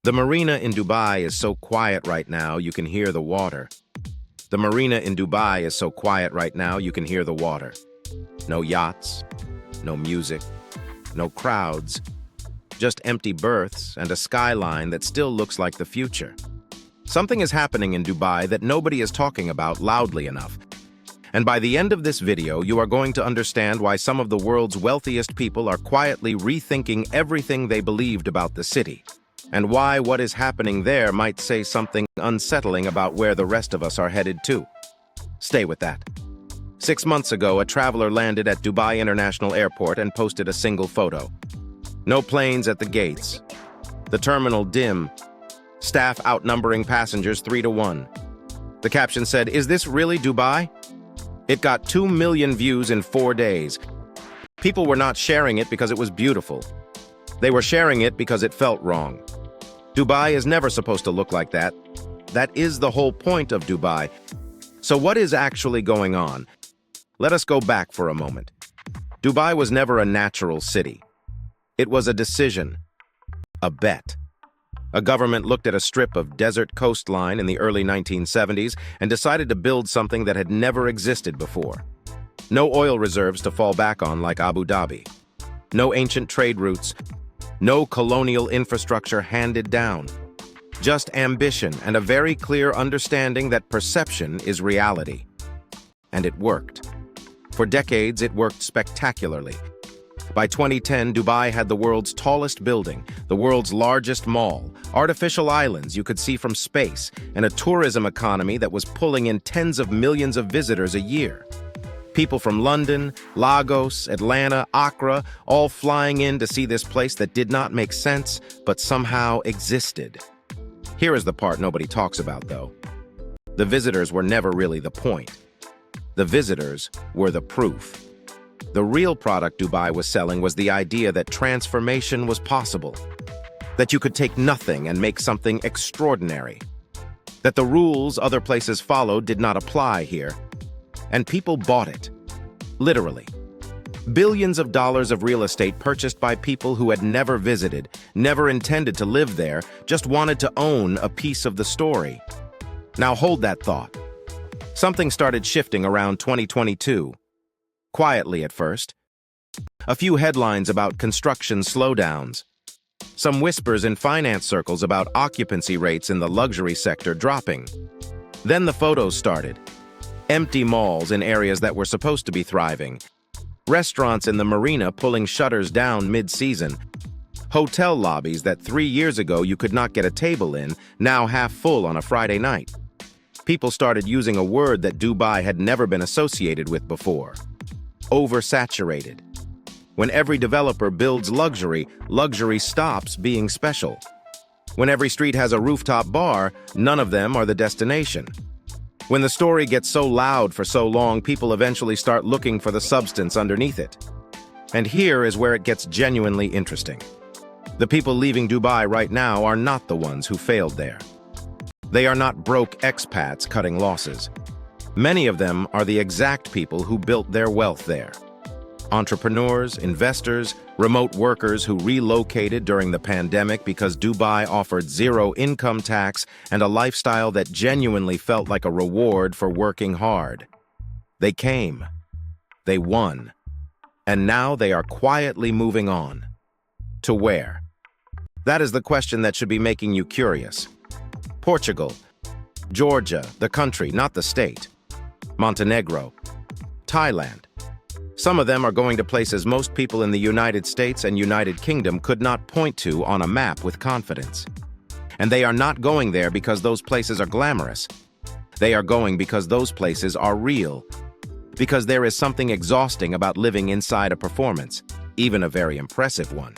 The marina in Dubai is so quiet right now you can hear the water. The marina in Dubai is so quiet right now you can hear the water. No yachts, no music, no crowds, just empty berths and a skyline that still looks like the future. Something is happening in Dubai that nobody is talking about loudly enough. And by the end of this video, you are going to understand why some of the world's wealthiest people are quietly rethinking everything they believed about the city, and why what is happening there might say something unsettling about where the rest of us are headed to. Stay with that. 6 months ago, a traveler landed at Dubai International Airport and posted a single photo. No planes at the gates. The terminal dim. Staff outnumbering passengers 3-1. The caption said, "Is this really Dubai?" It got 2 million views in 4 days. People were not sharing it because it was beautiful. They were sharing it because it felt wrong. Dubai is never supposed to look like that. That is the whole point of Dubai. So what is actually going on? Let us go back for a moment. Dubai was never a natural city. It was a decision, a bet. A government looked at a strip of desert coastline in the early 1970s and decided to build something that had never existed before. No oil reserves to fall back on like Abu Dhabi. No ancient trade routes. No colonial infrastructure handed down. Just ambition and a very clear understanding that perception is reality. And it worked. For decades, it worked spectacularly. By 2010, Dubai had the world's tallest building, the world's largest mall, artificial islands you could see from space, and a tourism economy that was pulling in tens of millions of visitors a year. People from London, Lagos, Atlanta, Accra, all flying in to see this place that did not make sense, but somehow existed. Here is the part nobody talks about, though. The visitors were never really the point. The visitors were the proof. The real product Dubai was selling was the idea that transformation was possible, that you could take nothing and make something extraordinary, that the rules other places followed did not apply here, and people bought it, literally. Billions of dollars of real estate purchased by people who had never visited, never intended to live there, just wanted to own a piece of the story. Now hold that thought. Something started shifting around 2022. Quietly at first. A few headlines about construction slowdowns. Some whispers in finance circles about occupancy rates in the luxury sector dropping. Then the photos started. Empty malls in areas that were supposed to be thriving. Restaurants in the marina pulling shutters down mid-season. Hotel lobbies that 3 years ago you could not get a table in, now half full on a Friday night. People started using a word that Dubai had never been associated with before. Oversaturated. When every developer builds luxury, luxury stops being special. When every street has a rooftop bar, none of them are the destination. When the story gets so loud for so long, people eventually start looking for the substance underneath it. And here is where it gets genuinely interesting. The people leaving Dubai right now are not the ones who failed there. They are not broke expats cutting losses. Many of them are the exact people who built their wealth there. Entrepreneurs, investors, remote workers who relocated during the pandemic because Dubai offered zero income tax and a lifestyle that genuinely felt like a reward for working hard. They came. They won. And now they are quietly moving on. To where? That is the question that should be making you curious. Portugal. Georgia, the country, not the state. Montenegro, Thailand. Some of them are going to places most people in the United States and United Kingdom could not point to on a map with confidence. And they are not going there because those places are glamorous. They are going because those places are real. Because there is something exhausting about living inside a performance, even a very impressive one.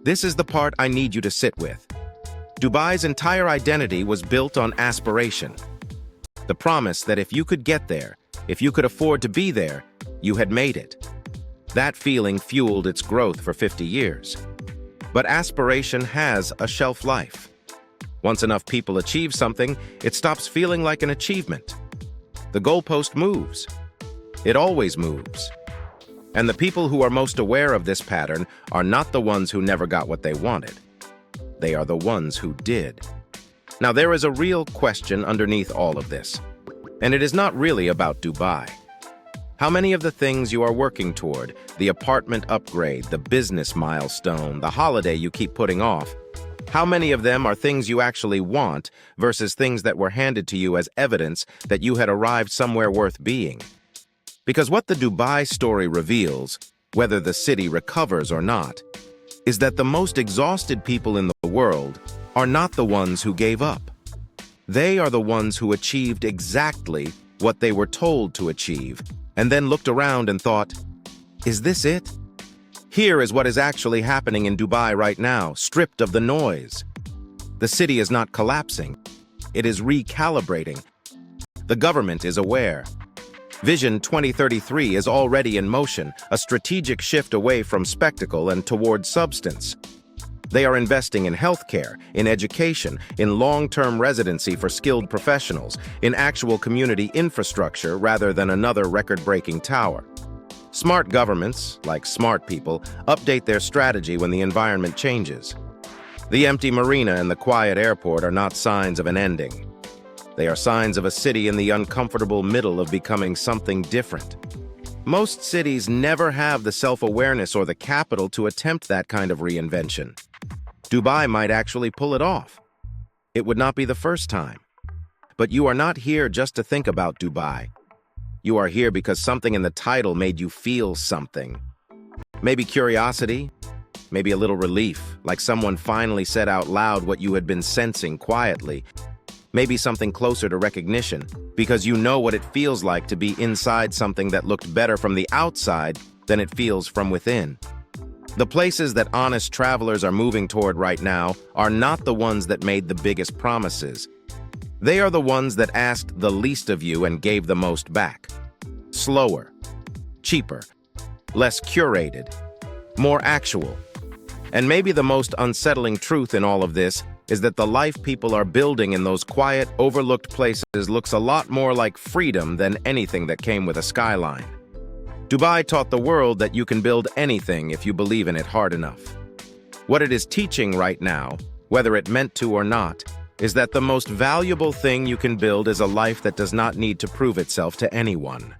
This is the part I need you to sit with. Dubai's entire identity was built on aspiration. The promise that if you could get there, if you could afford to be there, you had made it. That feeling fueled its growth for 50 years. But aspiration has a shelf life. Once enough people achieve something, it stops feeling like an achievement. The goalpost moves. It always moves. And the people who are most aware of this pattern are not the ones who never got what they wanted. They are the ones who did. Now, there is a real question underneath all of this, and it is not really about Dubai. How many of the things you are working toward, the apartment upgrade, the business milestone, the holiday you keep putting off, how many of them are things you actually want versus things that were handed to you as evidence that you had arrived somewhere worth being? Because what the Dubai story reveals, whether the city recovers or not, is that the most exhausted people in the world are not the ones who gave up. They are the ones who achieved exactly what they were told to achieve, and then looked around and thought, is this it? Here is what is actually happening in Dubai right now, stripped of the noise. The city is not collapsing. It is recalibrating. The government is aware. Vision 2033 is already in motion, a strategic shift away from spectacle and toward substance. They are investing in healthcare, in education, in long-term residency for skilled professionals, in actual community infrastructure rather than another record-breaking tower. Smart governments, like smart people, update their strategy when the environment changes. The empty marina and the quiet airport are not signs of an ending. They are signs of a city in the uncomfortable middle of becoming something different. Most cities never have the self-awareness or the capital to attempt that kind of reinvention. Dubai might actually pull it off. It would not be the first time. But you are not here just to think about Dubai. You are here because something in the title made you feel something. Maybe curiosity, maybe a little relief, like someone finally said out loud what you had been sensing quietly. Maybe something closer to recognition, because you know what it feels like to be inside something that looked better from the outside than it feels from within. The places that honest travelers are moving toward right now are not the ones that made the biggest promises. They are the ones that asked the least of you and gave the most back. Slower, cheaper, less curated, more actual. And maybe the most unsettling truth in all of this is that the life people are building in those quiet, overlooked places looks a lot more like freedom than anything that came with a skyline. Dubai taught the world that you can build anything if you believe in it hard enough. What it is teaching right now, whether it meant to or not, is that the most valuable thing you can build is a life that does not need to prove itself to anyone.